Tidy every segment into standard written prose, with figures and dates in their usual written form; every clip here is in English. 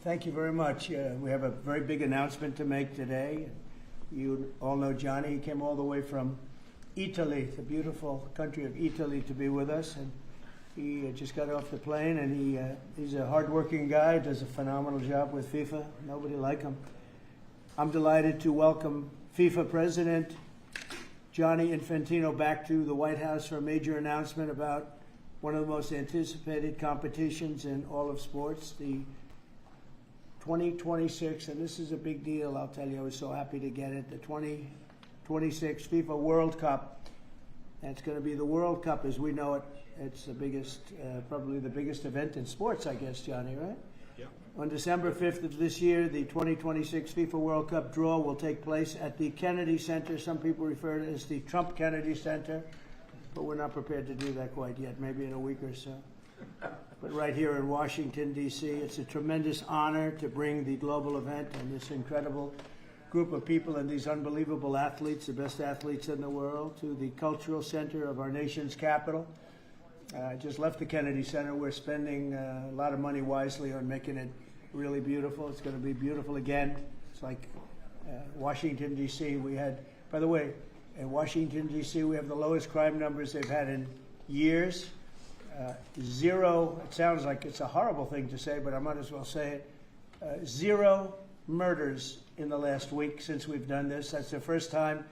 Thank you very much. We have a very big announcement to make today. You all know Gianni. He came all the way from Italy, the beautiful country of Italy, to be with us. And he just got off the plane, and he's a hardworking guy, does a phenomenal job with FIFA. Nobody like him. I'm delighted to welcome FIFA President Gianni Infantino back to the White House for a major announcement about one of the most anticipated competitions in all of sports, the 2026, and this is a big deal, I'll tell you. I was so happy to get it, the 2026 FIFA World Cup. And it's going to be the World Cup as we know it. It's the biggest, probably the biggest event in sports, I guess, Gianni, right? Yeah. On December 5th of this year, the 2026 FIFA World Cup draw will take place at the Kennedy Center. Some people refer to it as the Trump Kennedy Center, but we're not prepared to do that quite yet, maybe in a week or so. But right here in Washington, D.C., it's a tremendous honor to bring the global event and this incredible group of people and these unbelievable athletes, the best athletes in the world, to the cultural center of our nation's capital. I just left the Kennedy Center. We're spending a lot of money wisely on making it really beautiful. It's going to be beautiful again. It's like Washington, D.C. We had, by the way, in Washington, D.C., we have the lowest crime numbers they've had in years. Zero, it sounds like it's a horrible thing to say, but I might as well say it. Zero murders in the last week since we've done this. That's the first time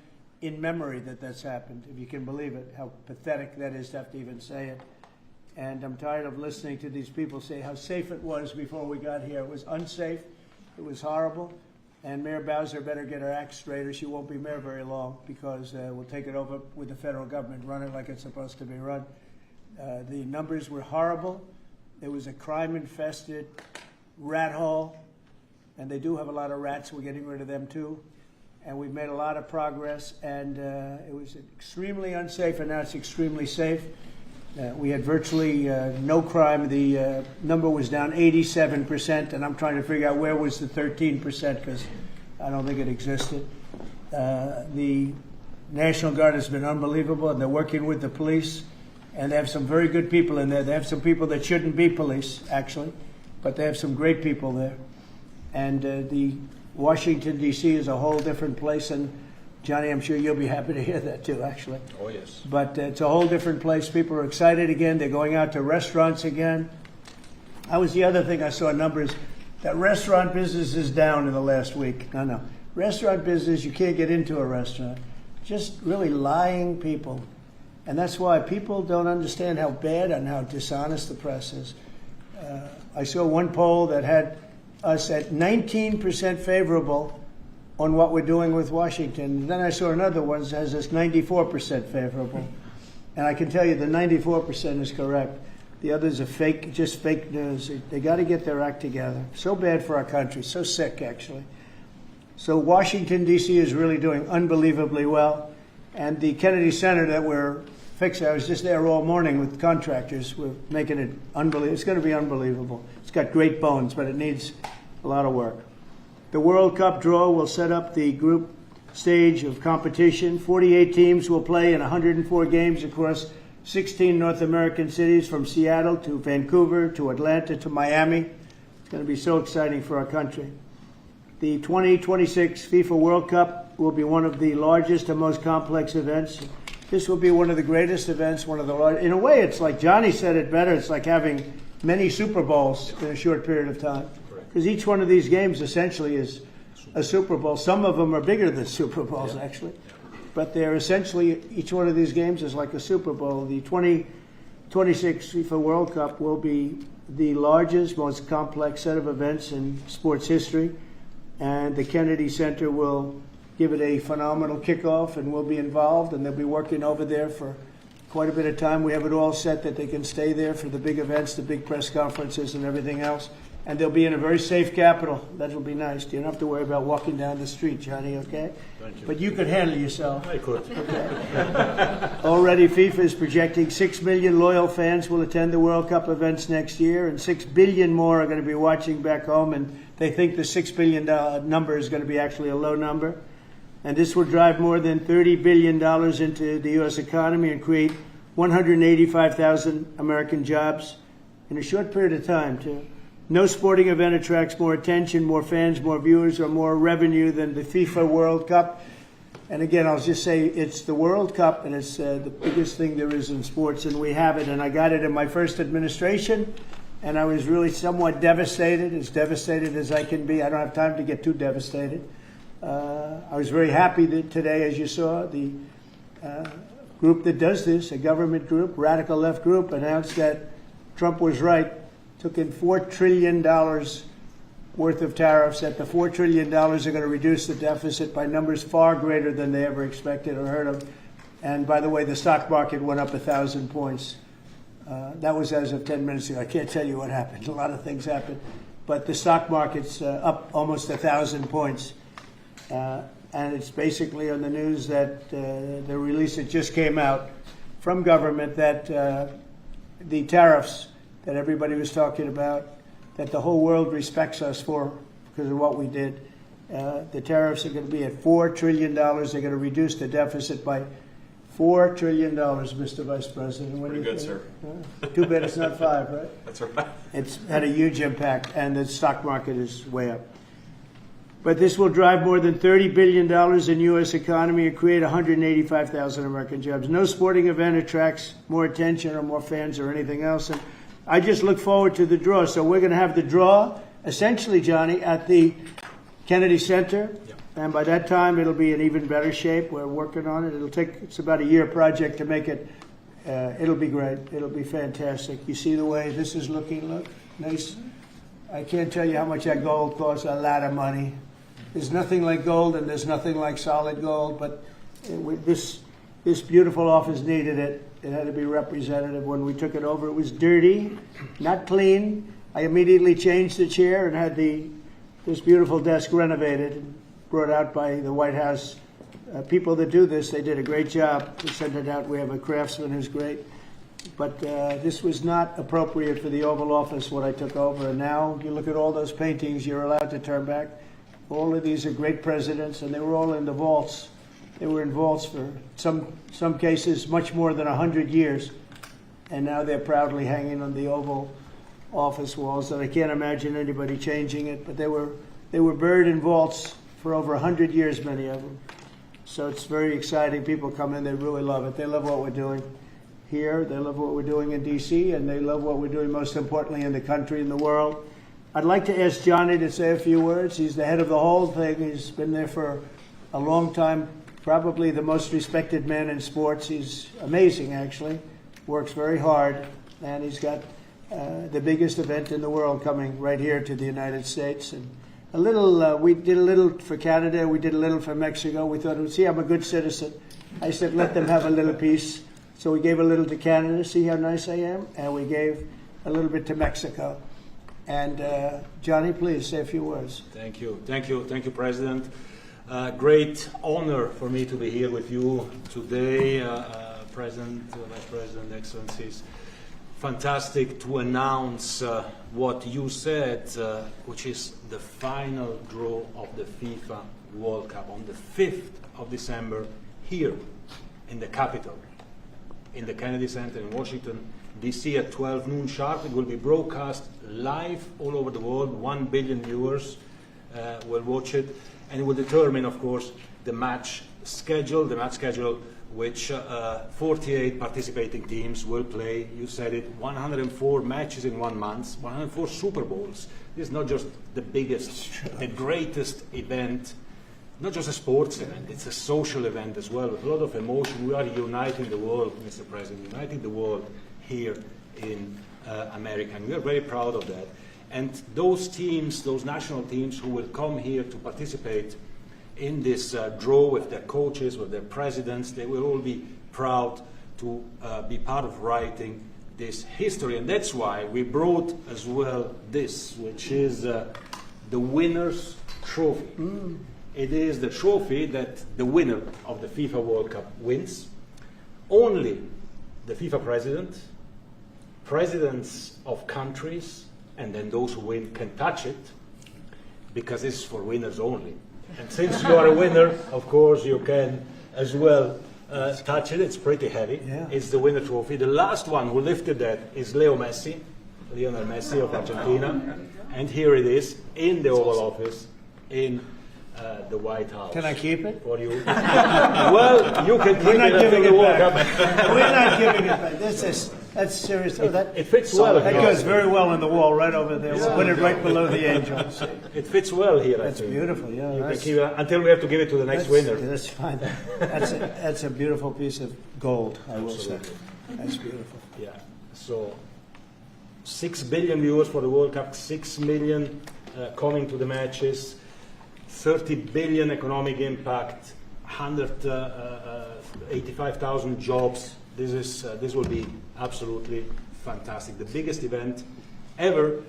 in memory that that's happened, if you can believe it, how pathetic that is to have to even say it. And I'm tired of listening to these people say how safe it was before we got here. It was unsafe. It was horrible. And Mayor Bowser better get her act straight or she won't be mayor very long, because we'll take it over with the federal government, run it like it's supposed to be run. The numbers were horrible. It was a crime-infested rat hole, and they do have a lot of rats. We're getting rid of them too, and we've made a lot of progress. And it was extremely unsafe, and now it's extremely safe. We had virtually no crime. The number was down 87%, and I'm trying to figure out where was the 13%, because I don't think it existed. The National Guard has been unbelievable, and they're working with the police. And they have some very good people in there. They have some people that shouldn't be police, actually, but they have some great people there. And the Washington, D.C. is a whole different place. And, Gianni, I'm sure you'll be happy to hear that, too, actually. Oh, yes. But it's a whole different place. People are excited again. They're going out to restaurants again. That was the other thing I saw numbers, that restaurant business is down in the last week. No. Restaurant business, you can't get into a restaurant. Just really lying people. And that's why people don't understand how bad and how dishonest the press is. I saw one poll that had us at 19% favorable on what we're doing with Washington. And then I saw another one that has us 94% favorable. And I can tell you the 94% is correct. The others are fake, just fake news. They got to get their act together. So bad for our country, so sick, actually. So Washington, D.C. is really doing unbelievably well. And the Kennedy Center that we're fixing, I was just there all morning with contractors. We're making it unbelievable. It's going to be unbelievable. It's got great bones, but it needs a lot of work. The World Cup draw will set up the group stage of competition. 48 teams will play in 104 games across 16 North American cities, from Seattle to Vancouver to Atlanta to Miami. It's going to be so exciting for our country. The 2026 FIFA World Cup will be one of the largest and most complex events. This will be one of the greatest events, one of the largest. In a way, it's like Gianni said it better. It's like having many Super Bowls in a short period of time. Because each one of these games essentially is a Super Bowl. Some of them are bigger than Super Bowls, actually. But they're essentially, each one of these games is like a Super Bowl. The 2026 FIFA World Cup will be the largest, most complex set of events in sports history. And the Kennedy Center will give it a phenomenal kickoff, and we'll be involved, and they'll be working over there for quite a bit of time. We have it all set that they can stay there for the big events, the big press conferences and everything else. And they'll be in a very safe capital. That'll be nice. You don't have to worry about walking down the street, Gianni, okay? Thank you. But you could handle yourself. I could. Okay. Already FIFA is projecting 6 million loyal fans will attend the World Cup events next year, and 6 billion more are going to be watching back home, and they think the $6 billion number is going to be actually a low number. And this will drive more than $30 billion into the U.S. economy and create 185,000 American jobs in a short period of time, too. No sporting event attracts more attention, more fans, more viewers, or more revenue than the FIFA World Cup. And again, I'll just say it's the World Cup, and it's the biggest thing there is in sports, and we have it. And I got it in my first administration, and I was really somewhat devastated, as devastated as I can be. I don't have time to get too devastated. I was very happy that today, as you saw, the group that does this, a government group, radical left group, announced that Trump was right, took in $4 trillion worth of tariffs, that the $4 trillion are going to reduce the deficit by numbers far greater than they ever expected or heard of. And by the way, the stock market went up 1,000 points. That was as of 10 minutes ago. I can't tell you what happened. A lot of things happened. But the stock market's up almost 1,000 points. And it's basically on the news that the release that just came out from government that the tariffs that everybody was talking about, that the whole world respects us for because of what we did. The tariffs are going to be at $4 trillion. They're going to reduce the deficit by $4 trillion, Mr. Vice President. Pretty good, sir. Too bad it's not 5, right? That's right. It's had a huge impact, and the stock market is way up. But this will drive more than $30 billion in U.S. economy and create 185,000 American jobs. No sporting event attracts more attention or more fans or anything else. And I just look forward to the draw. So we're going to have the draw, essentially, Gianni, at the Kennedy Center. Yep. And by that time, it'll be in even better shape. We're working on it. It's about a year project to make it. It'll be great. It'll be fantastic. You see the way this is looking? Look, nice. I can't tell you how much that gold costs. A lot of money. There's nothing like gold, and there's nothing like solid gold. But this beautiful office needed it. It had to be representative. When we took it over, it was dirty, not clean. I immediately changed the chair and had this beautiful desk renovated and brought out by the White House. People that do this, they did a great job. We sent it out. We have a craftsman who's great. But this was not appropriate for the Oval Office when I took over. And now you look at all those paintings you're allowed to turn back. All of these are great presidents, and they were all in the vaults. They were in vaults for some cases much more than 100 years, and now they're proudly hanging on the Oval Office walls. And I can't imagine anybody changing it. But they were buried in vaults for over 100 years, many of them. So it's very exciting. People come in, they really love it. They love what we're doing here. They love what we're doing in D.C., and they love what we're doing, most importantly, in the country and the world. I'd like to ask Gianni to say a few words. He's the head of the whole thing. He's been there for a long time, probably the most respected man in sports. He's amazing, actually. Works very hard, and he's got the biggest event in the world coming right here to the United States. And a little, we did a little for Canada. We did a little for Mexico. We thought, see, I'm a good citizen. I said, let them have a little piece. So we gave a little to Canada. See how nice I am? And we gave a little bit to Mexico. And Gianni, please say a few words. Thank you, President. Great honor for me to be here with you today, President, Vice President, Excellencies. Fantastic to announce what you said, which is the final draw of the FIFA World Cup on the 5th of December here in the Capitol, in the Kennedy Center in Washington, D.C. at 12 noon sharp. It will be broadcast live all over the world. 1 billion viewers will watch it, and it will determine, of course, the match schedule, which 48 participating teams will play. You said it, 104 matches in 1 month, 104 Super Bowls. This is not just the biggest, the greatest event, not just a sports event, it's a social event as well, with a lot of emotion. We are uniting the world, Mr. President, uniting the world here in America, and we are very proud of that. And those teams, those national teams who will come here to participate in this draw with their coaches, with their presidents, they will all be proud to be part of writing this history. And that's why we brought as well this, which is the winner's trophy. It is the trophy that the winner of the FIFA World Cup wins. Only the FIFA president, presidents of countries, and then those who win can touch it, because it's for winners only. And since you are a winner, of course, you can as well touch it. It's pretty heavy. Yeah. It's the winner trophy. The last one who lifted that is Leo Messi. Lionel Messi of Argentina, and here it is in the Oval Office in the White House. Can I keep it? For you? Well, you can keep We're not it giving until the it World back. Cup. We're not giving it back. That's serious. Oh, that, It fits well. that goes very well in the wall right over there. We'll put it right below the angels. It fits well here. That's beautiful. Yeah, You can that's, keep it until we have to give it to the next winner. That's fine. That's a beautiful piece of gold, I will say. That's beautiful. Yeah. So 6 billion viewers for the World Cup, 6 million coming to the matches, 30 billion economic impact, 185,000 jobs. This will be absolutely fantastic. The biggest event ever,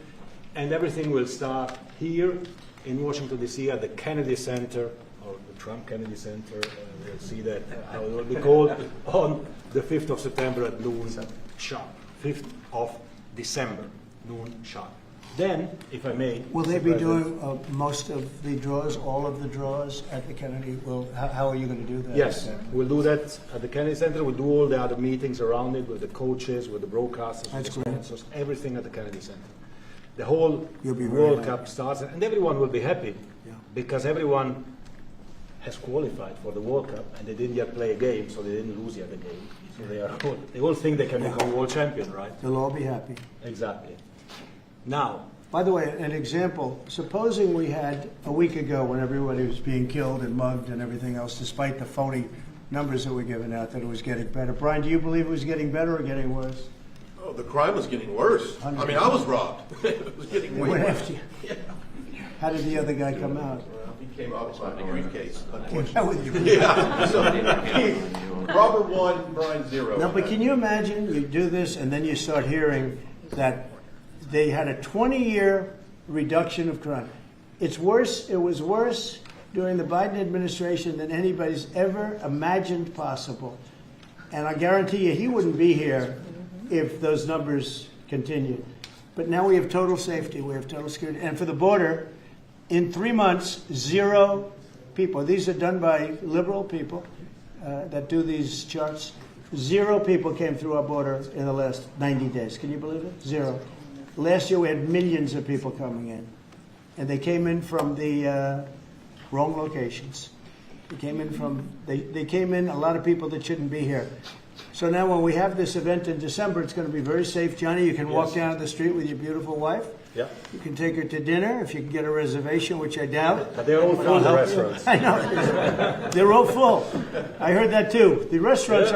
and everything will start here in Washington, D.C. at the Kennedy Center, or the Trump Kennedy Center. We'll see that, how it will be called, on the 5th of September at noon sharp. 5th of December, noon sharp. Then, if I may... Will Mr. they be President, doing most of the draws, all of the draws at the Kennedy? How are you going to do that? Yes, we'll do that at the Kennedy Center. We'll do all the other meetings around it with the coaches, with the broadcasters, with the sponsors, everything at the Kennedy Center. The whole World Cup starts, and everyone will be happy because everyone has qualified for the World Cup and they didn't yet play a game, so they didn't lose yet a game. So they all think they can become world champion, right? They'll all be happy. Exactly. Now, by the way, an example, supposing we had a week ago when everybody was being killed and mugged and everything else, despite the phony numbers that were given out, that it was getting better. Brian, do you believe it was getting better or getting worse? Oh, the crime was getting worse. I mean, I was robbed. It was getting They way went worse. after you. How did the other guy come out? Well, he came out with my briefcase. Yeah. So, Robert 1, Brian 0. No, but can you imagine you do this and then you start hearing that they had a 20-year reduction of crime. It's worse. It was worse during the Biden administration than anybody's ever imagined possible. And I guarantee you he wouldn't be here if those numbers continued. But now we have total safety. We have total security. And for the border, in 3 months, 0 people. These are done by liberal people that do these charts. 0 people came through our border in the last 90 days. Can you believe it? 0. Last year we had millions of people coming in. And they came in from the wrong locations. They came in a lot of people that shouldn't be here. So now when we have this event in December, it's going to be very safe. Johnny, you can walk down the street with your beautiful wife. yeah. You can take her to dinner if you can get a reservation, which I doubt. But they're all full, the restaurants. I know. They're all full. I heard that too. The restaurants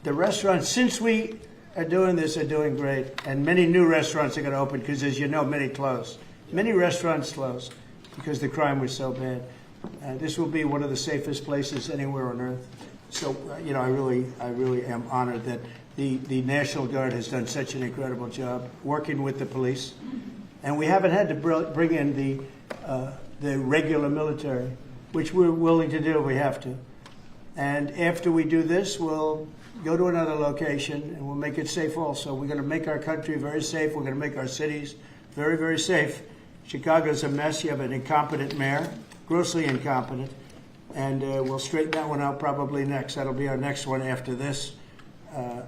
the restaurants, since we are doing this, are doing great. And many new restaurants are going to open because, as you know, many closed. Many restaurants closed because the crime was so bad. This will be one of the safest places anywhere on earth. So, you know, I really am honored that the National Guard has done such an incredible job working with the police. And we haven't had to bring in the regular military, which we're willing to do if we have to. And after we do this, we'll go to another location and we'll make it safe also. We're going to make our country very safe. We're going to make our cities very, very safe. Chicago's a mess. You have an incompetent mayor, grossly incompetent. And we'll straighten that one out probably next. That'll be our next one after this.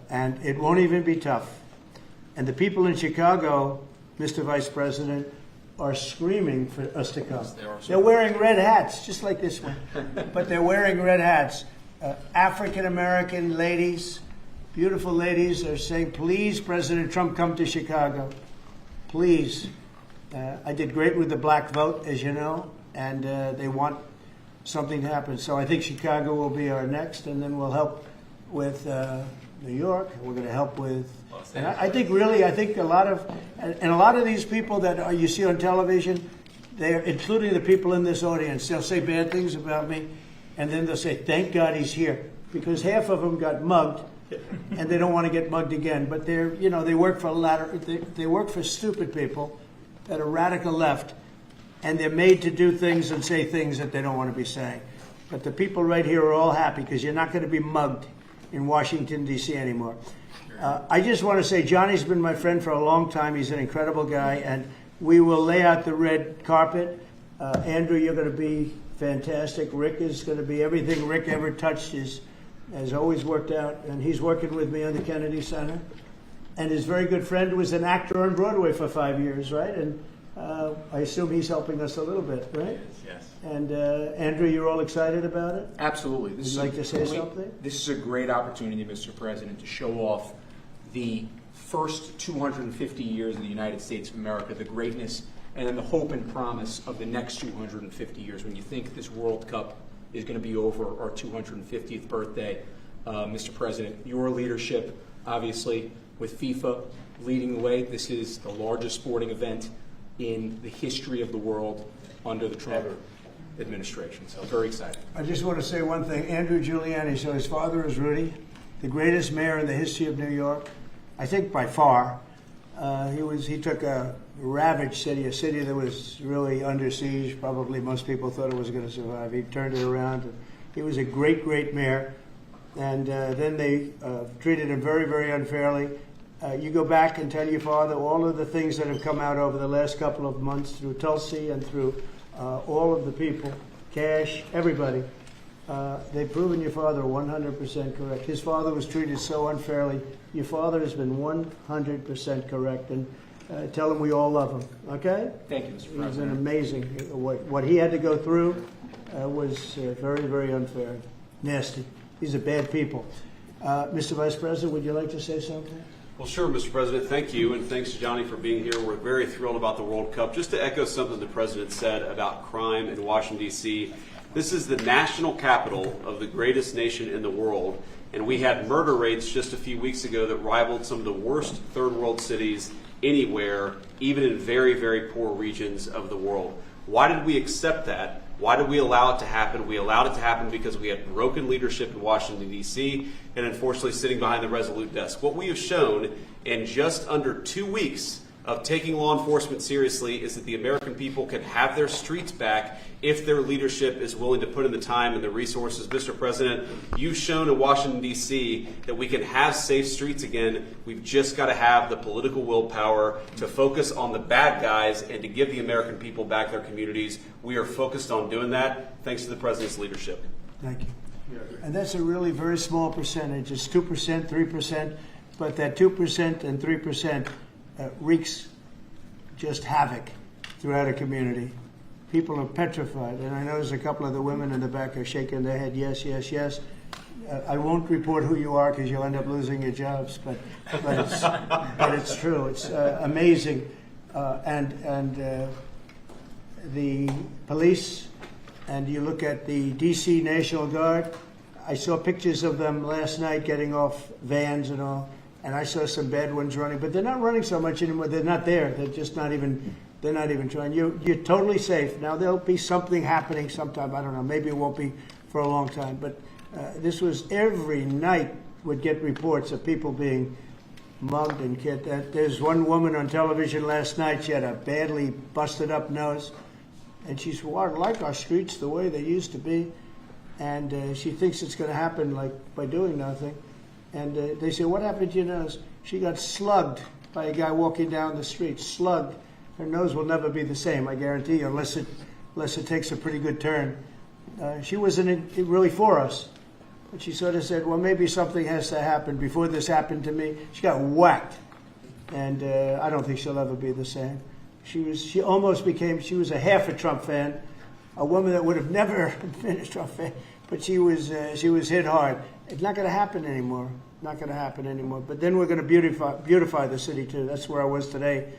And it won't even be tough. And the people in Chicago, Mr. Vice President, are screaming for us to come. They're wearing red hats, just like this one. But they're wearing red hats. African-American ladies, beautiful ladies, are saying, please, President Trump, come to Chicago. Please. I did great with the black vote, as you know, and they want something to happen. So I think Chicago will be our next, and then we'll help with New York. We're going to help with, and I think a lot of these people that you see on television, they're including the people in this audience. They'll say bad things about me, and then they'll say, "Thank God he's here," because half of them got mugged, and they don't want to get mugged again. But they work for they work for stupid people that are radical left. And they're made to do things and say things that they don't want to be saying. But the people right here are all happy because you're not going to be mugged in Washington, D.C. anymore. I just want to say Johnny's been my friend for a long time. He's an incredible guy. And we will lay out the red carpet. Andrew, you're going to be fantastic. Rick is going to be everything Rick ever touched has always worked out. And he's working with me on the Kennedy Center. and his very good friend was an actor on Broadway for 5 years, right? And I assume he's helping us a little bit, right? Yes. And Andrew, you're all excited about it? Absolutely. Would you like to say something? This is a great opportunity, Mr. President, to show off the first 250 years of the United States of America, the greatness and then the hope and promise of the next 250 years. When you think this World Cup is going to be over our 250th birthday, Mr. President, your leadership, obviously, with FIFA leading the way, this is the largest sporting event in the history of the world under the Trump administration. So very excited. I just want to say one thing. Andrew Giuliani, so his father is Rudy, the greatest mayor in the history of New York, I think by far. He took a ravaged city, a city that was really under siege. Probably most people thought it was going to survive. He turned it around. He was a great, great mayor. And then they treated him very, very unfairly. You go back and tell your father all of the things that have come out over the last couple of months through Tulsi and through all of the people, Cash, everybody. They've proven your father 100% correct. His father was treated so unfairly. Your father has been 100% correct. And tell him we all love him, okay? Thank you, Mr. President. He's been amazing. What he had to go through was very, very unfair. Nasty. These are bad people. Mr. Vice President, would you like to say something? Well, sure, Mr. President. Thank you, and thanks to Gianni for being here. We're very thrilled about the World Cup. Just to echo something the President said about crime in Washington, D.C., this is the national capital of the greatest nation in the world, and we had murder rates just a few weeks ago that rivaled some of the worst third world cities anywhere, even in very, very poor regions of the world. Why did we accept that? Why did we allow it to happen? We allowed it to happen because we had broken leadership in Washington, D.C., and unfortunately sitting behind the Resolute desk. What we have shown in just under 2 weeks of taking law enforcement seriously is that the American people can have their streets back if their leadership is willing to put in the time and the resources. Mr. President, you've shown in Washington, D.C. that we can have safe streets again. We've just got to have the political willpower to focus on the bad guys and to give the American people back their communities. We are focused on doing that thanks to the President's leadership. Thank you. And that's a really very small percentage. It's 2%, 3%, but that 2% and 3% wreaks just havoc throughout a community. People are petrified, and I know there's a couple of the women in the back are shaking their head, yes, yes, yes. I won't report who you are because you'll end up losing your jobs, but it's true. It's amazing, and the police, and you look at the D.C. National Guard. I saw pictures of them last night getting off vans and all. And I saw some bad ones running, but they're not running so much anymore. They're not there. They're just not even. They're not even trying. You're totally safe. Now there'll be something happening sometime. I don't know. Maybe it won't be for a long time. But this was every night would get reports of people being mugged and killed. There's one woman on television last night. She had a badly busted up nose, and she said, "Well, I like our streets the way they used to be," and she thinks it's going to happen like by doing nothing. And they say, "What happened to your nose?" She got slugged by a guy walking down the street. Slugged. Her nose will never be the same, I guarantee you, unless it takes a pretty good turn. She wasn't really for us. But she sort of said, well, maybe something has to happen. Before this happened to me, she got whacked. And I don't think she'll ever be the same. She was a half a Trump fan, a woman that would have never been a Trump fan, but she was hit hard. It's not going to happen anymore. Not going to happen anymore. But then we're going to beautify the city too. That's where I was today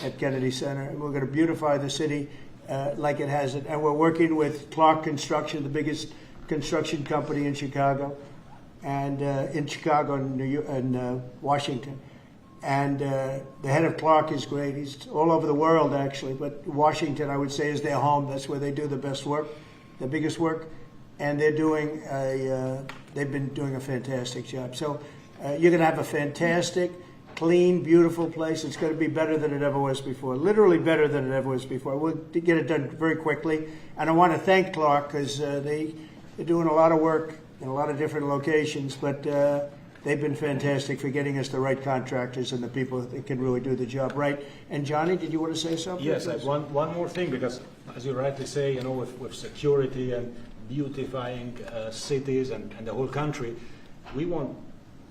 at Kennedy Center. And we're going to beautify the city like it has it. And we're working with Clark Construction, the biggest construction company in Chicago, and in Washington. And the head of Clark is great. He's all over the world, actually. But Washington, I would say, is their home. That's where they do the best work, the biggest work. And they've been doing a fantastic job. So you're going to have a fantastic, clean, beautiful place. It's going to be better than it ever was before, literally better than it ever was before. We'll get it done very quickly. And I want to thank Clark because they're doing a lot of work in a lot of different locations, but they've been fantastic for getting us the right contractors and the people that can really do the job right. And Gianni, did you want to say something? Yes, one more thing, because as you rightly say, with security and beautifying cities and the whole country, we want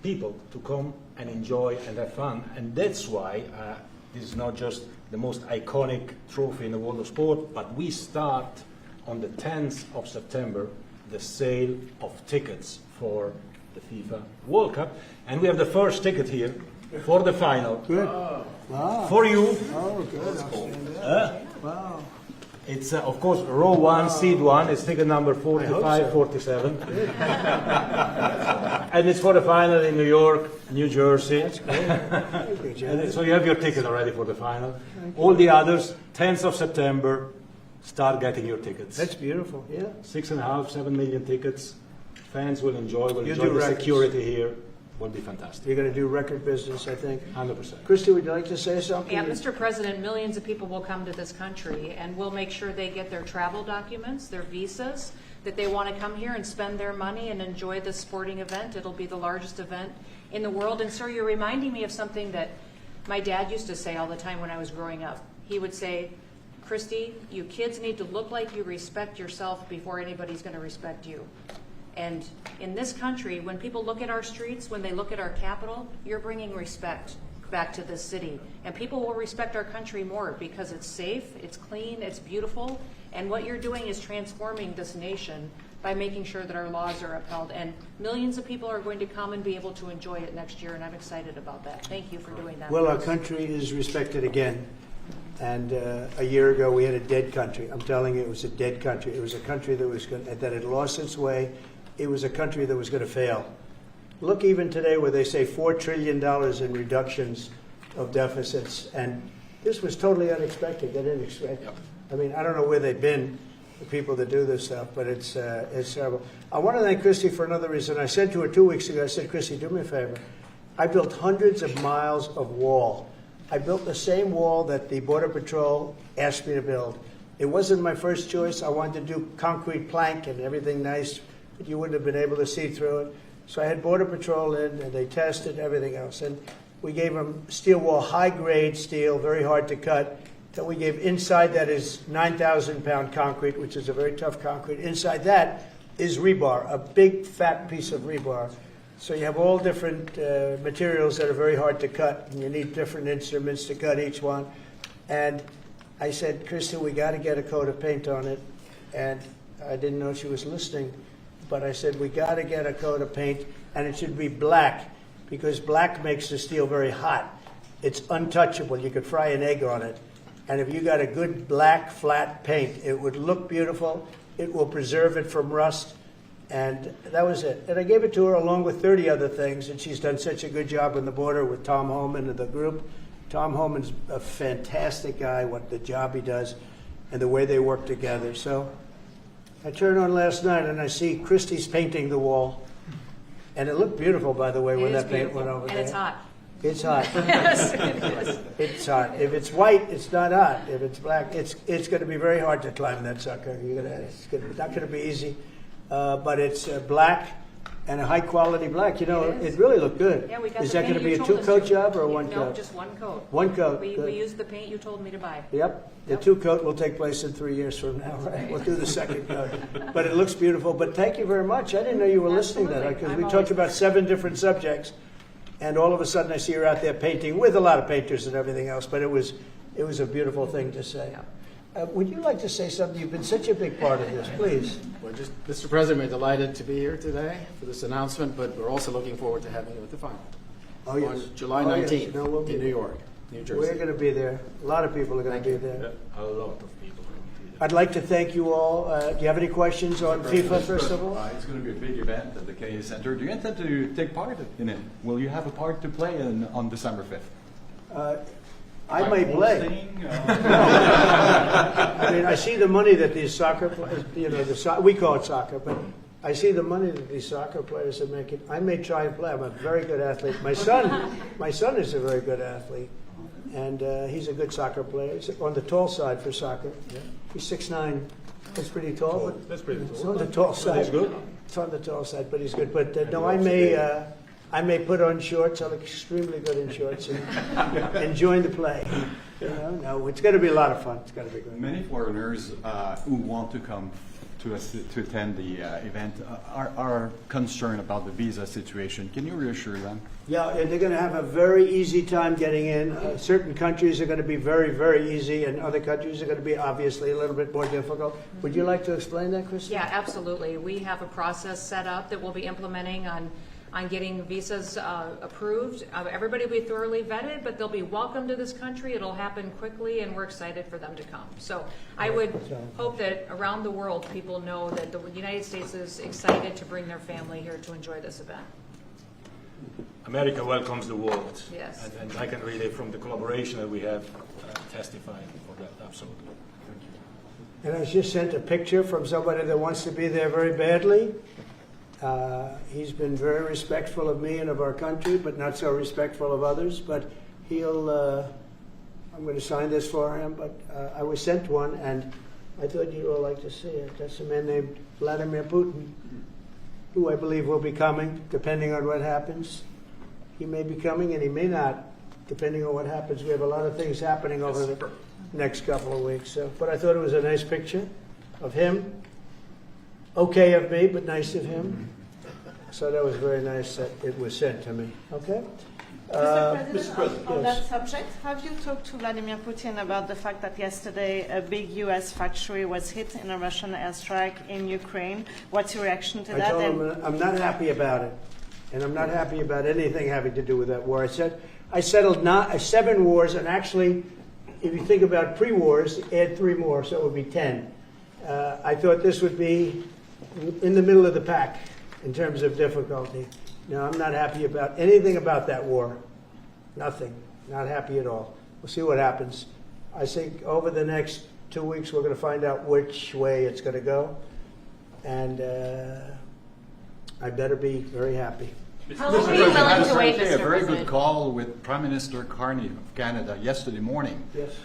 people to come and enjoy and have fun. And that's why this is not just the most iconic trophy in the world of sport, but we start on the 10th of September the sale of tickets for the FIFA World Cup. And we have the first ticket here for the final. Good. Wow. For you. Oh, good. Wow. It's, of course, row 1, seat 1. It's ticket number 45, 47. And it's for the final in New York, New Jersey. That's great. Thank you, Gianni. And so you have your ticket already for the final. All the others, 10th of September, start getting your tickets. That's beautiful. Yeah. 6.5, 7 million tickets. Fans will enjoy You the do records. security here. Will be fantastic. You're going to do record business, I think. 100%. Christy, would you like to say something? Yeah, Mr. President, millions of people will come to this country, and we'll make sure they get their travel documents, their visas, that they want to come here and spend their money and enjoy this sporting event. It'll be the largest event in the world. And sir, you're reminding me of something that my dad used to say all the time when I was growing up. He would say, Christy, you kids need to look like you respect yourself before anybody's going to respect you. And in this country, when people look at our streets, when they look at our capital, you're bringing respect back to this city. And people will respect our country more because it's safe, it's clean, it's beautiful. And what you're doing is transforming this nation by making sure that our laws are upheld. And millions of people are going to come and be able to enjoy it next year, and I'm excited about that. Thank you for doing that. Well, our country is respected again. And a year ago, we had a dead country. I'm telling you, it was a dead country. It was a country that had lost its way. It was a country that was going to fail. Look, even today, where they say $4 trillion in reductions of deficits, and this was totally unexpected. They didn't expect. I mean, I don't know where they've been, the people that do this stuff, but it's terrible. I want to thank Christy for another reason. I said to her 2 weeks ago, I said, Christy, do me a favor. I built hundreds of miles of wall. I built the same wall that the Border Patrol asked me to build. It wasn't my first choice. I wanted to do concrete plank and everything nice, but you wouldn't have been able to see through it. So I had Border Patrol in, and they tested everything else. And we gave them steel wall, high-grade steel, very hard to cut. Then we gave inside that is 9,000-pound concrete, which is a very tough concrete. Inside that is rebar, a big, fat piece of rebar. So you have all different materials that are very hard to cut, and you need different instruments to cut each one. And I said, Kristen, we got to get a coat of paint on it. And I didn't know she was listening. But I said, we got to get a coat of paint, and it should be black, because black makes the steel very hot. It's untouchable. You could fry an egg on it. And if you got a good black, flat paint, it would look beautiful. It will preserve it from rust. And that was it. And I gave it to her along with 30 other things, and she's done such a good job on the border with Tom Homan and the group. Tom Homan's a fantastic guy, what the job he does, and the way they work together. So I turned on last night, and I see Christie's painting the wall. And it looked beautiful, by the way, when that paint went over there. And it's hot. It's hot. Yes, it is. It's hot. If it's white, it's not hot. If it's black, it's going to be very hard to climb that sucker. It's not going to be easy. But it's black and a high-quality black. You know, it really looked good. Yeah, we got Is the that going to paint be you a told us two-coat to. job or a one-coat? No, just one coat. One coat. We Good. used the paint you told me to buy. Yep. The Yep. two-coat will take place in 3 years from now, right? We'll do the second coat. But it looks beautiful. But thank you very much. I didn't know you were listening to that, Absolutely. because I'm we always talked about 7 different subjects, and all of a sudden I see her out there painting with a lot of painters and everything else. But it was a beautiful thing to say. Yep. Would you like to say something? You've been such a big part of this. Please. Well, just, Mr. President, we're delighted to be here today for this announcement, but we're also looking forward to having you at the final Oh, yes. on July Oh, yes. 19th No, we'll be in New there. York, New Jersey. We're going to be there. A lot of people are going to be there. A lot of people. I'd like to thank you all. Do you have any questions on FIFA, first of all? It's going to be a big event at the KA Center. Do you intend to take part in it? Will you have a part to play on December 5th? I may play. I mean, I see the money that these soccer players, we call it soccer, but I see the money that these soccer players are making. I may try and play. I'm a very good athlete. My son is a very good athlete, and he's a good soccer player. He's on the tall side for soccer. Yeah. He's 6'9". That's pretty tall. But That's pretty it's tall. on the tall side. He's good. It's on the tall side, but he's good. But no, I may put on shorts. I look extremely good in shorts and join the play. No, it's going to be a lot of fun. It's going to be great. Many foreigners who want to come to attend the event are concerned about the visa situation. Can you reassure them? Yeah, and they're going to have a very easy time getting in. Certain countries are going to be very, very easy, and other countries are going to be obviously a little bit more difficult. Would you like to explain that, Kristen? Yeah, absolutely. We have a process set up that we'll be implementing on getting visas approved. Everybody will be thoroughly vetted, but they'll be welcome to this country. It'll happen quickly, and we're excited for them to come. So I would hope that around the world people know that the United States is excited to bring their family here to enjoy this event. America welcomes the world. Yes. And I can really, from the collaboration that we have, testify for that, absolutely. And I just sent a picture from somebody that wants to be there very badly. He's been very respectful of me and of our country, but not so respectful of others. But he'll, I'm going to sign this for him, but I was sent one, and I thought you'd all like to see it. That's a man named Vladimir Putin, who I believe will be coming, depending on what happens. He may be coming, and he may not, depending on what happens. We have a lot of things happening over the next couple of weeks. So, but I thought it was a nice picture of him. Okay of me, but nice of him. So that was very nice that it was sent to me. Okay? Mr. President. On that subject, have you talked to Vladimir Putin about the fact that yesterday a big U.S. factory was hit in a Russian airstrike in Ukraine? What's your reaction to that? I told him I'm not happy about it. And I'm not happy about anything having to do with that war. I settled 7 wars, and actually, if you think about pre-wars, add 3 more, so it would be 10. I thought this would be in the middle of the pack in terms of difficulty. No, I'm not happy about anything about that war. Nothing. Not happy at all. We'll see what happens. I think over the next 2 weeks we're going to find out which way it's going to go. And I better be very happy. How long are you willing to wait, A Mr. very good President? call with Prime Minister Carney of Canada yesterday morning. Yes.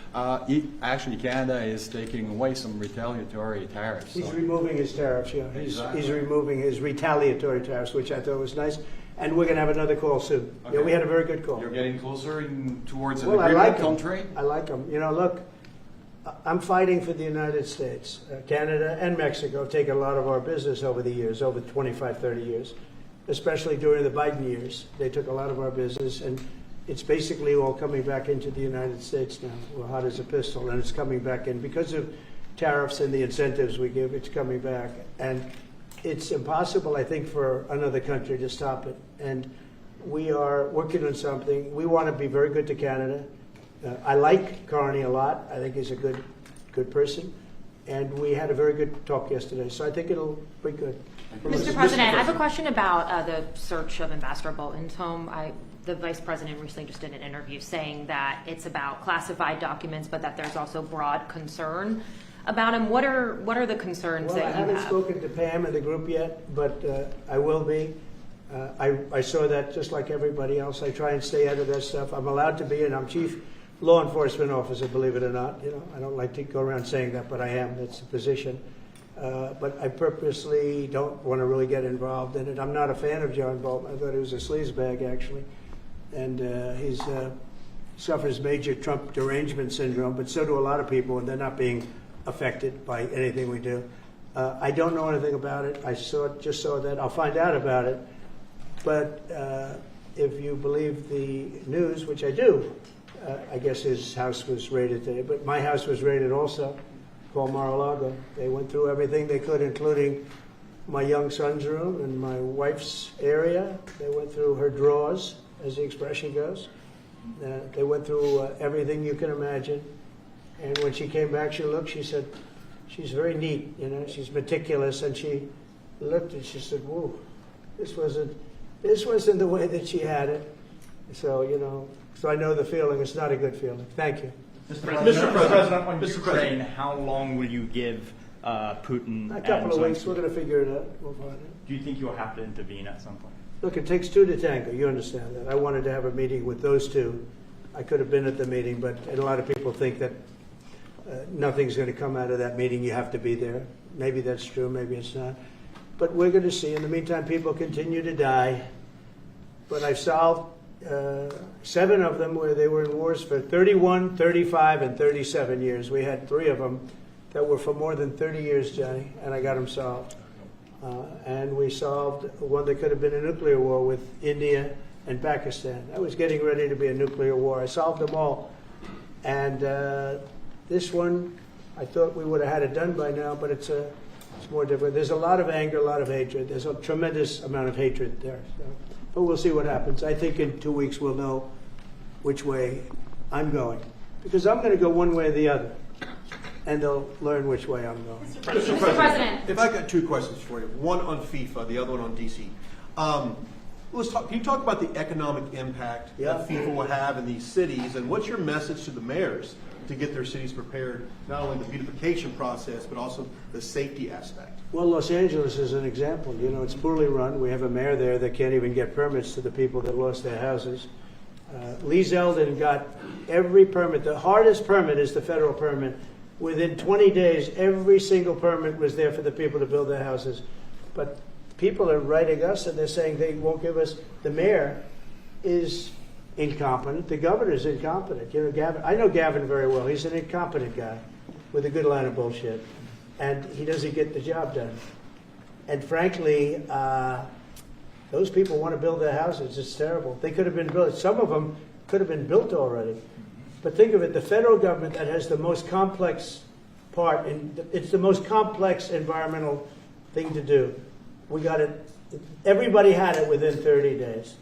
Actually, Canada is taking away some retaliatory tariffs. He's so- removing his tariffs, yeah. Exactly. He's removing his retaliatory tariffs, which I thought was nice. And we're going to have another call soon. Okay. Yeah, we had a very good call. You're getting closer towards an Well, I agreement like 'em. country. I like them. You know, look, I'm fighting for the United States. Canada and Mexico have taken a lot of our business over the years, over 25, 30 years, especially during the Biden years. They took a lot of our business, and it's basically all coming back into the United States now. We're hot as a pistol, and it's coming back in. Because of tariffs and the incentives we give, it's coming back. And it's impossible, I think, for another country to stop it. And we are working on something. We want to be very good to Canada. I like Carney a lot. I think he's a good person. And we had a very good talk yesterday. So I think it'll be good. Mr. President, I have a question about the search of Ambassador Bolton's home. The Vice President recently just did an interview saying that it's about classified documents, but that there's also broad concern about him. What are the concerns Well, that I you haven't have? spoken to Pam and the group yet, but I will be. I saw that just like everybody else. I try and stay out of that stuff. I'm allowed to be, and I'm chief law enforcement officer, believe it or not. You know, I don't like to go around saying that, but I am. That's the position. But I purposely don't want to really get involved in it. I'm not a fan of John Bolton. I thought he was a sleazebag, actually. And he suffers major Trump derangement syndrome, but so do a lot of people, and they're not being affected by anything we do. I don't know anything about it. I just saw that. I'll find out about it. But if you believe the news, which I do, I guess his house was raided today. But my house was raided also, called Mar-a-Lago. They went through everything they could, including my young son's room and my wife's area. They went through her drawers, as the expression goes. They went through everything you can imagine. And when she came back, she said, she's very neat, you know, she's meticulous. And she looked and she said, whoa, this wasn't the way that she had it. So, you know, so I know the feeling. It's not a good feeling. Thank you. Mr. President, on Ukraine, how long will you give Putin A couple of and weeks. We're going to figure it out. We'll find it. Do you think you'll have to intervene at some point? Look, it takes 2 to tango. You understand that. I wanted to have a meeting with those 2. I could have been at the meeting, but a lot of people think that nothing's going to come out of that meeting. You have to be there. Maybe that's true. Maybe it's not. But we're going to see. In the meantime, people continue to die. But I've solved 7 of them where they were in wars for 31, 35, and 37 years. We had 3 of them that were for more than 30 years, Johnny, and I got them solved. And we solved one that could have been a nuclear war with India and Pakistan. That was getting ready to be a nuclear war. I solved them all. And this one, I thought we would have had it done by now, but it's more difficult. There's a lot of anger, a lot of hatred. There's a tremendous amount of hatred there. So. But we'll see what happens. I think in 2 weeks we'll know which way I'm going. Because I'm going to go one way or the other. And they'll learn which way I'm going. Mr. President, if I got 2 questions for you, one on FIFA, the other one on DC. Can you talk about the economic impact that FIFA will have in these cities, and what's your message to the mayors to get their cities prepared, not only the beautification process, but also the safety aspect? Well, Los Angeles is an example. You know, it's poorly run. We have a mayor there that can't even get permits to the people that lost their houses. Lee Zeldin got every permit. The hardest permit is the federal permit. Within 20 days, every single permit was there for the people to build their houses. But people are writing us and they're saying they won't give us. The mayor is incompetent. The governor is incompetent. You know, Gavin. I know Gavin very well. He's an incompetent guy with a good line of bullshit. And he doesn't get the job done. And frankly, those people want to build their houses. It's terrible. They could have been built. Some of them could have been built already. But think of it, the federal government that has the most complex part, it's the most complex environmental thing to do. We got it, everybody had it within 30 days.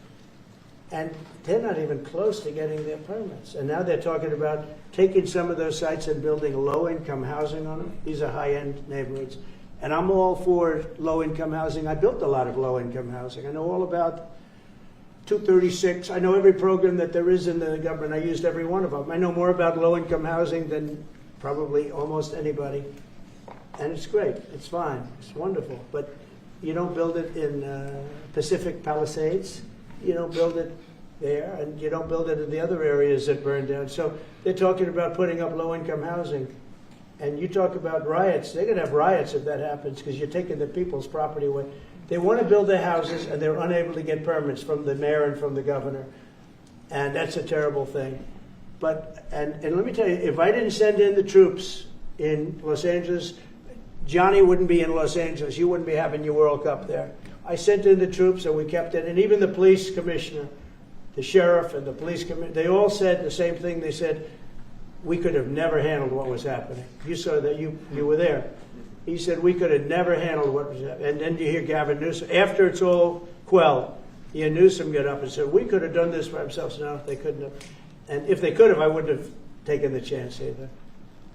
And they're not even close to getting their permits. And now they're talking about taking some of those sites and building low-income housing on them. These are high-end neighborhoods. And I'm all for low-income housing. I built a lot of low-income housing. I know all about 236. I know every program that there is in the government. I used every one of them. I know more about low-income housing than probably almost anybody. And it's great. It's fine. It's wonderful. But you don't build it in Pacific Palisades. You don't build it there, and you don't build it in the other areas that burn down. So they're talking about putting up low-income housing. And you talk about riots. They're going to have riots if that happens because you're taking the people's property away. They want to build their houses, and they're unable to get permits from the mayor and from the governor. And that's a terrible thing. But and let me tell you, if I didn't send in the troops in Los Angeles, Gianni wouldn't be in Los Angeles. You wouldn't be having your World Cup there. I sent in the troops, and we kept it. And even the police commissioner, the sheriff, and the police commissioner, they all said the same thing. They said, we could have never handled what was happening. You saw that. You were there. He said, we could have never handled what was happening. And then you hear Gavin Newsom. After it's all quelled, you hear Newsom get up and said, we could have done this for ourselves. No, they couldn't have. And if they could have, I wouldn't have taken the chance either.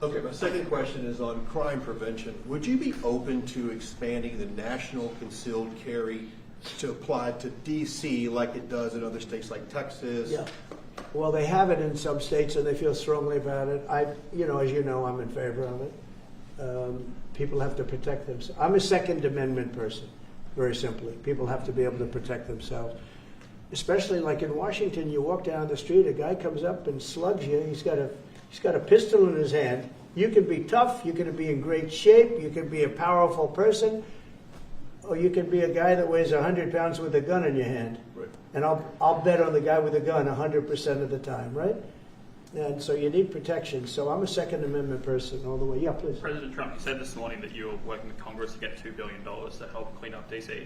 Okay, my second question is on crime prevention. Would you be open to expanding the national concealed carry to apply to D.C. like it does in other states like Texas? Yeah. Well, they have it in some states, and they feel strongly about it. As you know, I'm in favor of it. People have to protect themselves. I'm a Second Amendment person, very simply. People have to be able to protect themselves. Especially like in Washington, you walk down the street, a guy comes up and slugs you. He's got a pistol in his hand. You can be tough, you can be in great shape, you can be a powerful person, or you can be a guy that weighs 100 pounds with a gun in your hand. Right. And I'll bet on the guy with a gun 100% of the time, right? And so you need protection. So I'm a Second Amendment person all the way. Yeah, please. President Trump, you said this morning that you were working with Congress to get $2 billion to help clean up DC.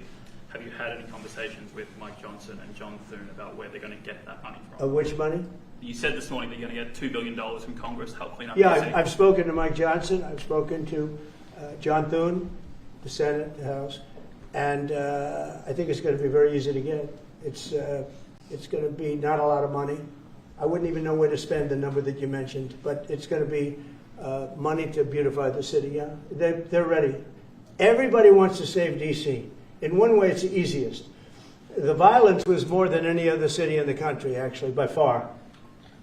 Have you had any conversations with Mike Johnson and John Thune about where they're going to get that money from? Which money? You said this morning that you're going to get $2 billion from Congress to help clean up Yeah, DC. I've spoken to Mike Johnson. I've spoken to John Thune, the Senate, the House. And I think it's going to be very easy to get. It's going to be not a lot of money. I wouldn't even know where to spend the number that you mentioned, but it's going to be money to beautify the city. Yeah, they're ready. Everybody wants to save D.C. In one way, it's the easiest. The violence was more than any other city in the country, actually, by far.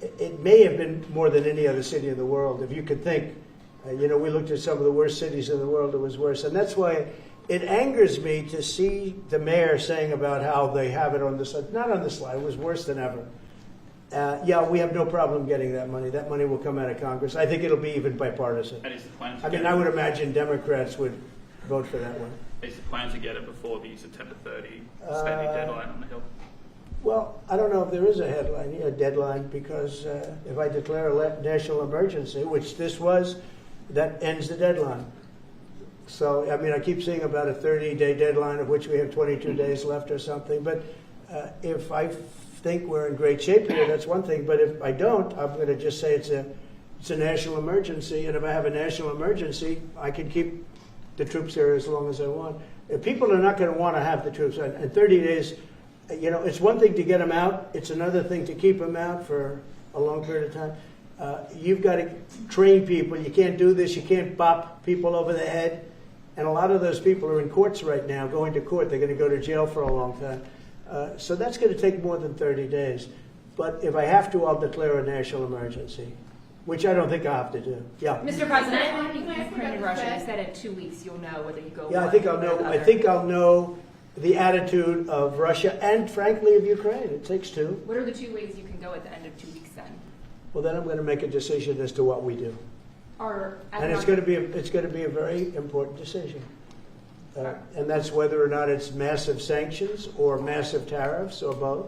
It may have been more than any other city in the world, if you could think. We looked at some of the worst cities in the world, it was worse. And that's why it angers me to see the mayor saying about how they have it on the slide. Not on the slide, it was worse than ever. We have no problem getting that money. That money will come out of Congress. I think it'll be even bipartisan. And is the plan I would imagine Democrats would vote for that one. Is the plan to get it before the September 30 spending deadline on the Hill? Well, I don't know if there is a deadline, because if I declare a national emergency, which this was, that ends the deadline. So, I mean, I keep seeing about a 30-day deadline, of which we have 22 days left or something. But if I think we're in great shape here, that's one thing. But if I don't, I'm going to just say it's a national emergency. And if I have a national emergency, I can keep the troops here as long as I want. If people are not going to want to have the troops, and 30 days, you know, it's one thing to get them out. It's another thing to keep them out for a long period of time. You've got to train people. You can't do this. You can't bop people over the head. And a lot of those people are in courts right now, going to court. They're going to go to jail for a long time. So that's going to take more than 30 days. But if I have to, I'll declare a national emergency, which I don't think I have to do. Yeah. Mr. President, Ukraine and Russia, you said in 2 weeks you'll know whether you go. Yeah, I think I'll know. I think I'll know the attitude of Russia and, frankly, of Ukraine. It takes two. What are the 2 ways you can go at the end of 2 weeks then? Well, then I'm going to make a decision as to what we do. And it's going to be a very important decision. And that's whether or not it's massive sanctions or massive tariffs or both.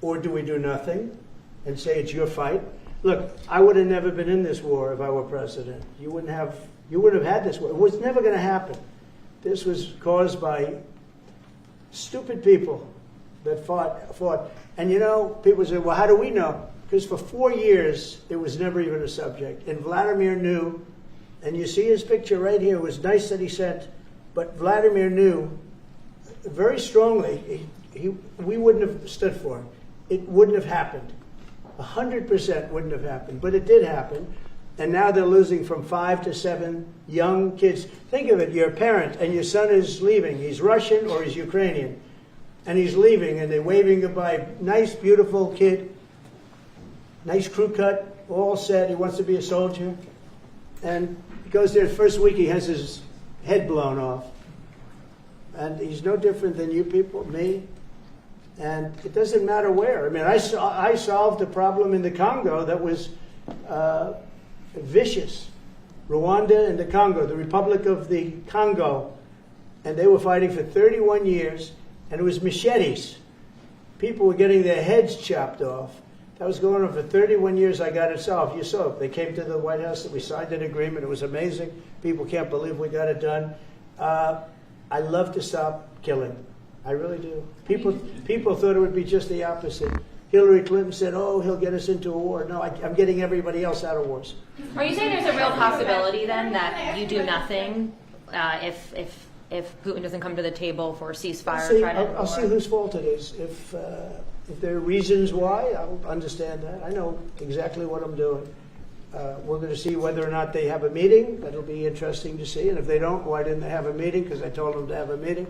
Or do we do nothing and say it's your fight? Look, I would have never been in this war if I were president. You wouldn't have had this war. It was never going to happen. This was caused by stupid people that fought. And you know, people say, well, how do we know? Because for 4 years, it was never even a subject. And Vladimir knew, and you see his picture right here. It was nice that he sent, but Vladimir knew very strongly we wouldn't have stood for him. It wouldn't have happened. 100% wouldn't have happened. But it did happen. And now they're losing from 5 to 7 young kids. Think of it. You're a parent, and your son is leaving. He's Russian or he's Ukrainian. And he's leaving, and they're waving goodbye. Nice, beautiful kid. Nice crew cut, all set. He wants to be a soldier. And he goes there the first week, he has his head blown off. And he's no different than you people, me. And it doesn't matter where. I mean, I solved a problem in the Congo that was vicious. Rwanda and the Congo, the Republic of the Congo. And they were fighting for 31 years, and it was machetes. People were getting their heads chopped off. That was going on for 31 years. I got it solved. You saw it. They came to the White House. We signed an agreement. It was amazing. People can't believe we got it done. I love to stop killing. I really do. People thought it would be just the opposite. Hillary Clinton said, oh, he'll get us into a war. No, I'm getting everybody else out of wars. Are you saying there's a real possibility then that you do nothing if Putin doesn't come to the table for a ceasefire? I'll see whose fault it is. If there are reasons why, I'll understand that. I know exactly what I'm doing. We're going to see whether or not they have a meeting. That'll be interesting to see. And if they don't, why didn't they have a meeting? Because I told them to have a meeting.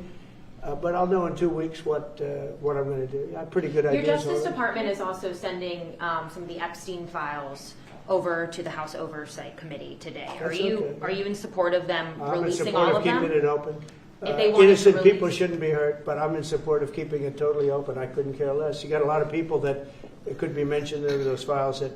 But I'll know in 2 weeks what I'm going to do. I have pretty good ideas. Your Justice Department is also sending some of the Epstein files over to the House Oversight Committee today. Are you in support of them releasing all of them? I'm in support of keeping it open. If they innocent people shouldn't be hurt, but I'm in support of keeping it totally open. I couldn't care less. You got a lot of people that it could be mentioned in those files that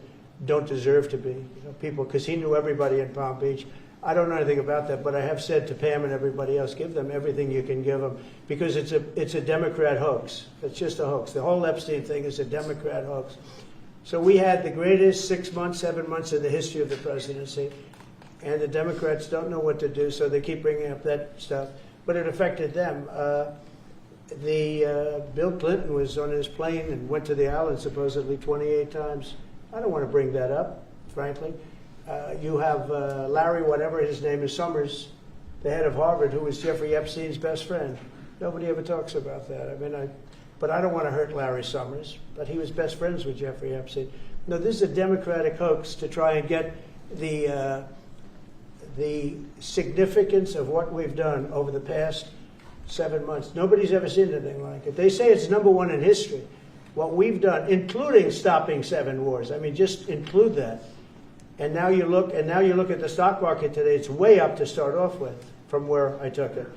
don't deserve to be. You know, people, because he knew everybody in Palm Beach. I don't know anything about that, but I have said to Pam and everybody else, give them everything you can give them, because it's a Democrat hoax. It's just a hoax. The whole Epstein thing is a Democrat hoax. So we had the greatest 6 months, 7 months in the history of the presidency, and the Democrats don't know what to do, so they keep bringing up that stuff. But it affected them. Bill Clinton was on his plane and went to the island supposedly 28 times. I don't want to bring that up, frankly. You have Larry, whatever his name is, Summers, the head of Harvard, who was Jeffrey Epstein's best friend. Nobody ever talks about that. I mean, but I don't want to hurt Larry Summers, but he was best friends with Jeffrey Epstein. No, this is a Democratic hoax to try and get the significance of what we've done over the past 7 months. Nobody's ever seen anything like it. They say it's #1 in history. What we've done, including stopping 7 wars. I mean, just include that. And now you look at the stock market today. It's way up to start off with from where I took it.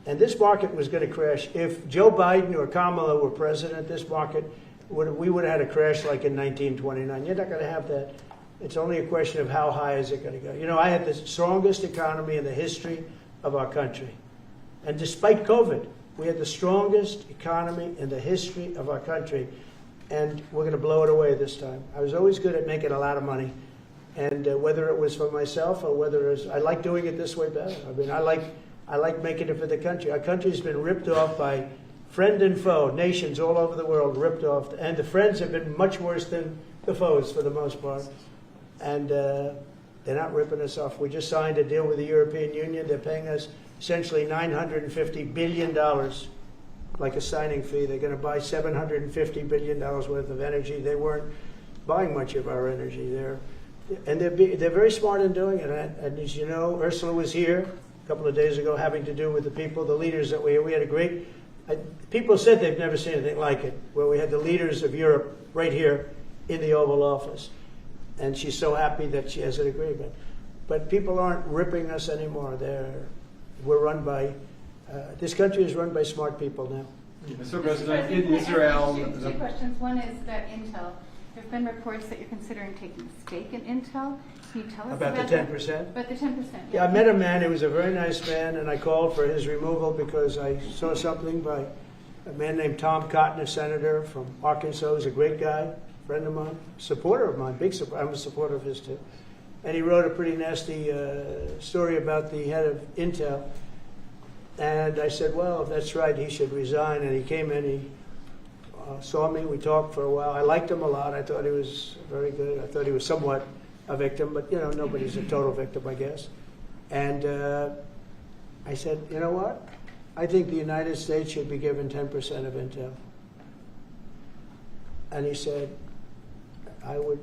And this market was going to crash. If Joe Biden or Kamala were president, this market we would have had a crash like in 1929. You're not going to have that. It's only a question of how high is it going to go. You know, I had the strongest economy in the history of our country. And despite COVID, We had the strongest economy in the history of our country, and we're going to blow it away this time. I was always good at making a lot of money, and whether it was for myself or whether it was, I like doing it this way better. I mean, I like making it for the country. Our country's been ripped off by friend and foe, nations all over the world ripped off, and the friends have been much worse than the foes for the most part. And they're not ripping us off. We just signed a deal with the European Union. They're paying us essentially $950 billion, like a signing fee. They're going to buy $750 billion worth of energy. They weren't buying much of our energy there. And they're very smart in doing it. And as you know, Ursula was here a couple of days ago having to do with the people, the leaders that we had a great, people said they've never seen anything like it, where we had the leaders of Europe right here in the Oval Office. And she's so happy that she has an agreement. But people aren't ripping us anymore. We're run by, this country is run by smart people now. Mr. President, in Israel... Two questions. One is that Intel. There have been reports that you're considering taking a stake in Intel. Can you tell us about the 10%? About the 10%. Yeah, I met a man. He was a very nice man, and I called for his removal because I saw something by a man named Tom Cotton, a senator from Arkansas. He's a great guy, friend of mine, supporter of mine, big supporter. I'm a supporter of his too. And he wrote a pretty nasty story about the head of Intel. And I said, well, if that's right, he should resign. And he came in, he saw me, we talked for a while. I liked him a lot. I thought he was very good. I thought he was somewhat a victim, but, you know, nobody's a total victim, I guess. And I said, you know what? I think the United States should be given 10% of Intel. And he said, I would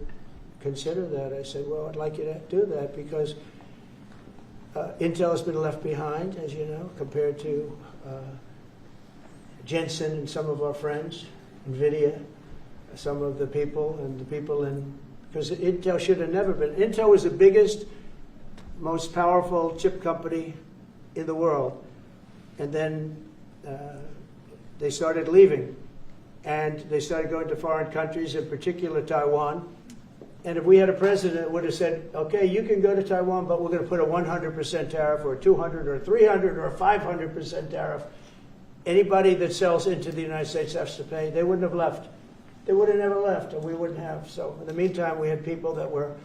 consider that. I said, well, I'd like you to do that because Intel has been left behind, as you know, compared to Jensen and some of our friends, NVIDIA, some of the people, and the people in, because Intel should have never been. Intel was the biggest, most powerful chip company in the world. And then they started leaving. And they started going to foreign countries, in particular Taiwan. And if we had a president that would have said, okay, you can go to Taiwan, but we're going to put a 100% tariff or a 200 or 300 or a 500% tariff, anybody that sells into the United States has to pay. They wouldn't have left. They would have never left, and we wouldn't have. So in the meantime, we had people that were,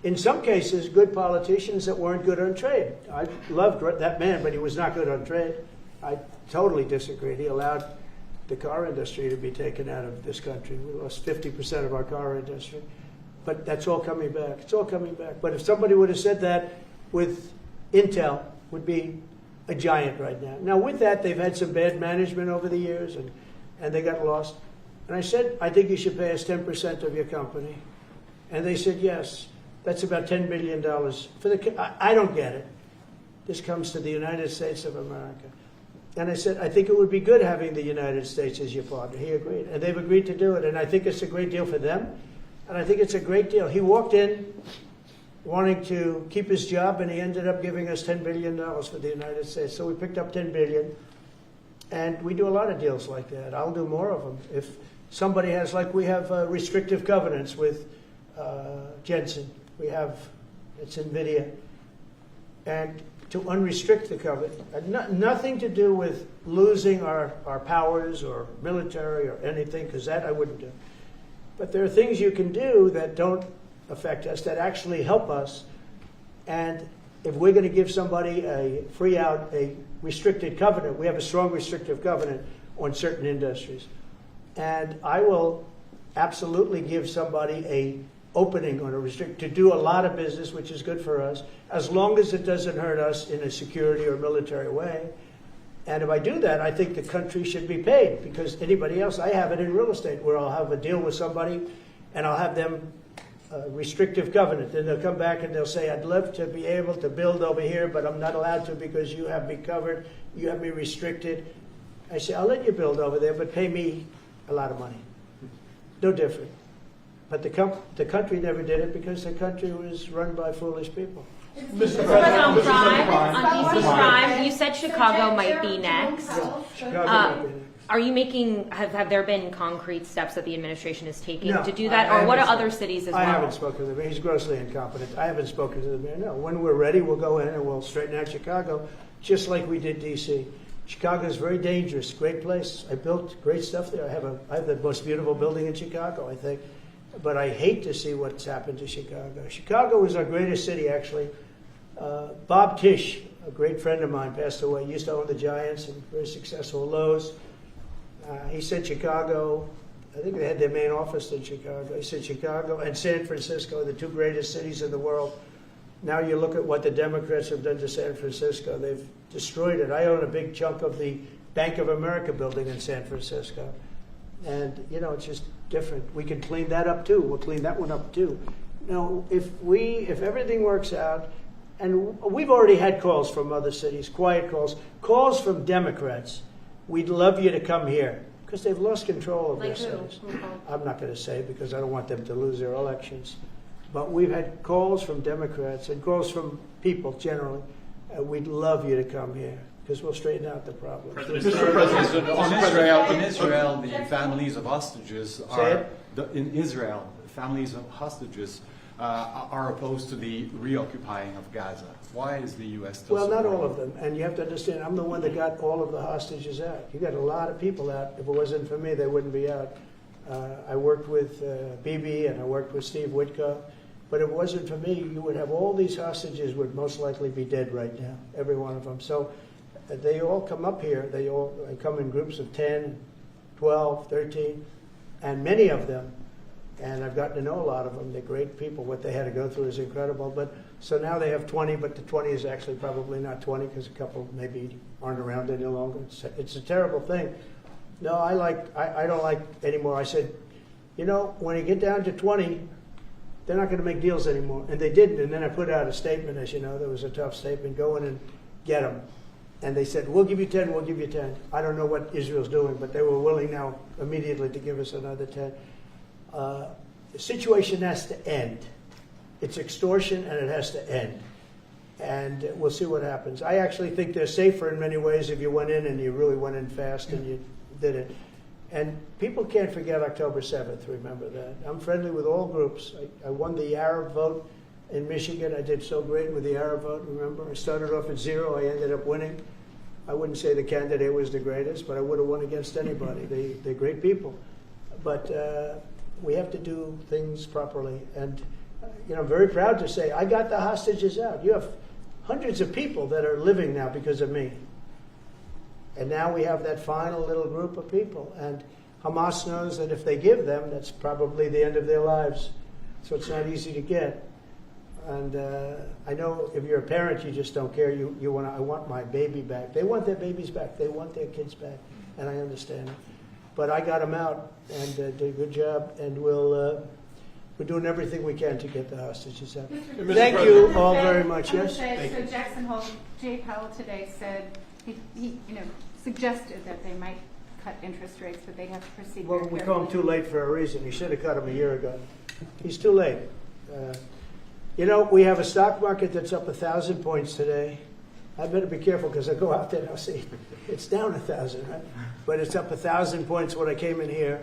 in some cases, good politicians that weren't good on trade. I loved that man, but he was not good on trade. I totally disagreed. He allowed the car industry to be taken out of this country. We lost 50% of our car industry. But that's all coming back. It's all coming back. But if somebody would have said that with Intel, would be a giant right now. Now, with that, they've had some bad management over the years, and they got lost. And I said, I think you should pay us 10% of your company. And they said, yes. That's about $10 billion. I don't get it. This comes to the United States of America. And I said, I think it would be good having the United States as your partner. He agreed. And they've agreed to do it. And I think it's a great deal for them. And I think it's a great deal. He walked in wanting to keep his job, and he ended up giving us $10 billion for the United States. So we picked up $10 billion. And we do a lot of deals like that. I'll do more of them. If somebody has, like we have restrictive covenants with Jensen. We have, it's NVIDIA. And to unrestrict the covenant, nothing to do with losing our powers or military or anything, because that I wouldn't do. But there are things you can do that don't affect us, that actually help us. And if we're going to give somebody a restricted covenant, we have a strong restrictive covenant on certain industries. And I will absolutely give somebody a opening on a restrict to do a lot of business, which is good for us, as long as it doesn't hurt us in a security or military way. And if I do that, I think the country should be paid, because anybody else, I have it in real estate where I'll have a deal with somebody and I'll have them restrictive covenant. Then they'll come back and they'll say, I'd love to be able to build over here, but I'm not allowed to because you have me covered, you have me restricted. I say, I'll let you build over there, but pay me a lot of money. No different. But the country never did it because the country was run by foolish people. Mr. President, on DC crime, you said Chicago might be next. Chicago might be next. Are you making, have there been concrete steps that the administration is taking to do that? I or what are other cities as well? I haven't spoken to the mayor. He's grossly incompetent. I haven't spoken to the mayor. No. When we're ready, we'll go in and we'll straighten out Chicago, just like we did D.C. Chicago is very dangerous, great place. I built great stuff there. I have the most beautiful building in Chicago, I think. But I hate to see what's happened to Chicago. Chicago was our greatest city, actually. Bob Tisch, a great friend of mine, passed away. He used to own the Giants and very successful Lowe's. He said Chicago, I think they had their main office in Chicago. He said Chicago and San Francisco, the two greatest cities in the world. Now you look at what the Democrats have done to San Francisco. They've destroyed it. I own a big chunk of the Bank of America building in San Francisco. And, you know, it's just different. We can clean that up, too. We'll clean that one up, too. No, if everything works out, and we've already had calls from other cities, quiet calls from Democrats. We'd love you to come here, because they've lost control of their cities. I'm not going to say, because I don't want them to lose their elections. But we've had calls from Democrats and calls from people generally. We'd love you to come here, because we'll straighten out the problem. Mr. President, in Israel, the families of hostages are are opposed to the reoccupying of Gaza. Why is the U.S. still Well, not supporting all of them. And you have to understand, I'm the one that got all of the hostages out. You got a lot of people out. If it wasn't for me, they wouldn't be out. I worked with Bibi and I worked with Steve Witkoff. But if it wasn't for me, you would have all these hostages would most likely be dead right now, every one of them. So they all come up here. They come in groups of 10, 12, 13, and many of them, and I've gotten to know a lot of them. They're great people. What they had to go through is incredible. But so now they have 20, but the 20 is actually probably not 20 because a couple maybe aren't around any longer. It's a terrible thing. No, I don't like anymore. I said, you know, when you get down to 20, they're not going to make deals anymore. And they didn't. And then I put out a statement, as you know, there was a tough statement, go in and get them. And they said, we'll give you 10, we'll give you 10. I don't know what Israel's doing, but they were willing now immediately to give us another 10. The situation has to end. It's extortion and it has to end. And we'll see what happens. I actually think they're safer in many ways if you went in and you really went in fast and you did it. And people can't forget October 7th, remember that. I'm friendly with all groups. I won the Arab vote in Michigan. I did so great with the Arab vote, remember? I started off at 0, I ended up winning. I wouldn't say the candidate was the greatest, but I would have won against anybody. They're great people. But we have to do things properly. And you know, I'm very proud to say I got the hostages out. You have hundreds of people that are living now because of me. And now we have that final little group of people. And Hamas knows that if they give them, that's probably the end of their lives. So it's not easy to get. And I know if you're a parent, you just don't care. You want, I want my baby back. They want their babies back. They want their kids back. And I understand it. But I got them out and did a good job. And we're doing everything we can to get the hostages out. Thank you all very much. Yes? So Jackson Hole, Jay Powell today said he suggested that they might cut interest rates, but they'd have to proceed. Well, we call him too late for a reason. He should have cut him a year ago. He's too late. You know, we have a stock market that's up 1,000 points today. I better be careful because I go out there and I'll see it's down 1,000, right? But it's up 1,000 points when I came in here.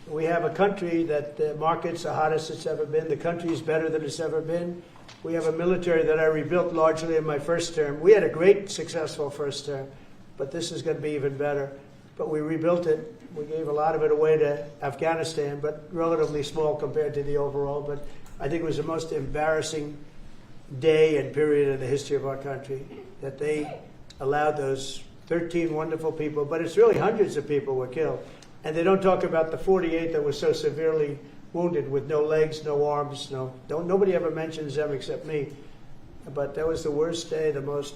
We have a country that the market's the hottest it's ever been. The country is better than it's ever been. We have a military that I rebuilt largely in my first term. We had a great, successful first term, but this is going to be even better. But we rebuilt it. We gave a lot of it away to Afghanistan, but relatively small compared to the overall. But I think it was the most embarrassing day and period in the history of our country that they allowed those 13 wonderful people, but it's really hundreds of people were killed. And they don't talk about the 48 that were so severely wounded with no legs, no arms, nobody ever mentions them except me. But that was the worst day, the most,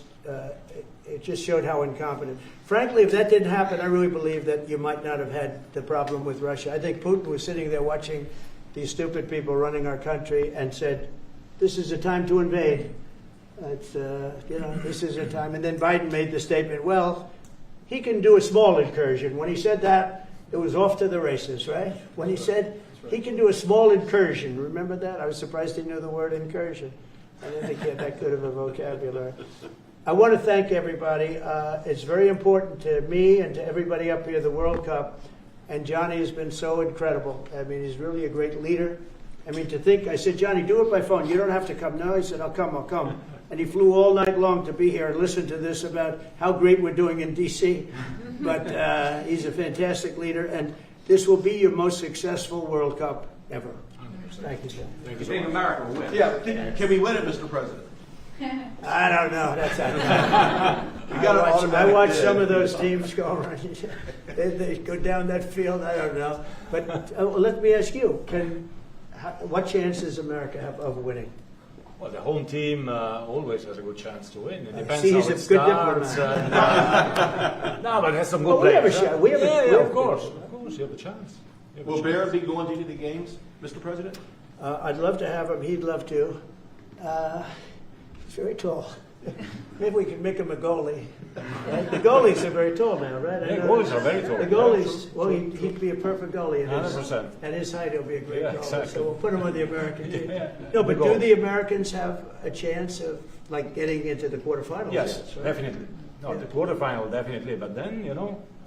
it just showed how incompetent. Frankly, if that didn't happen, I really believe that you might not have had the problem with Russia. I think Putin was sitting there watching these stupid people running our country and said, this is a time to invade. It's, this is a time. And then Biden made the statement, well, he can do a small incursion. When he said that, it was off to the races, right? When he said he can do a small incursion, remember that? I was surprised he knew the word incursion. I didn't think he had that good of a vocabulary. I want to thank everybody. It's very important to me and to everybody up here, the World Cup. And Gianni has been so incredible. I mean, he's really a great leader. I mean, to think, I said, Gianni, do it by phone. You don't have to come. No, he said, I'll come. and he flew all night long to be here and listen to this about how great we're doing in D.C. But he's a fantastic leader, and this will be your most successful World Cup ever. Thank you, John. Thank you so Being much. America will win. Yeah, can we win it, Mr. President? I don't know. That's You got an I automatic watch bid. some of those teams go around. They go down that field. I don't know. But let me ask you: what chance does America have of winning? Well, the home team always has a good chance to win. It depends See, how he's it a good starts. diplomat. No, but it has some good Well, we have a players. shot. We have a- yeah, we yeah, have of a- course. Of course, you have a chance. You have a Will chance. Barrett be going to any of the games, Mr. President? I'd love to have him. He'd love to. He's very tall. Maybe we can make him a goalie. Right? The goalies are very tall now, right? I Yeah, know. goalies are very tall. The goalies, well, he'd be a perfect goalie. At his, 100%. at his height, he'll be a great Yeah, goalie. exactly. So we'll put him on the American team. Yeah. No, but The do goal. the Americans have a chance of like getting into the quarterfinals? Yes, right? definitely. No, Yeah. the quarterfinal definitely. But then,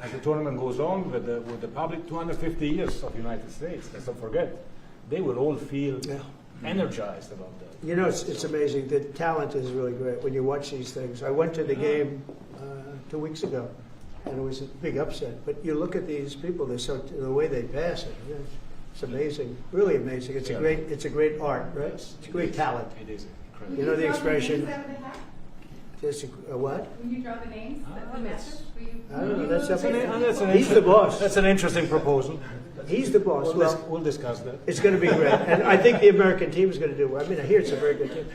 as the tournament goes on with the public, 250 years of United States. Let's not forget, they will all feel energized about that. It's amazing. The talent is really great when you watch these things. I went to the game 2 weeks ago, and it was a big upset. But you look at these people; the way they pass it. It's amazing, really amazing. It's a great art, right? It's a great talent. It is incredible. You know the expression. Just a what? When you draw the names, the matches, will you? I don't know. That's up to That's him. He's the boss. That's an interesting proposal. He's the boss. We'll discuss that. It's going to be great, and I think the American team is going to do well. I mean, I hear it's a very good team.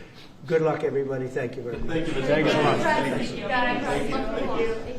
Good luck, everybody. Thank you very much. Thank you, Mr. Thank you so much. Thank you. Thank you.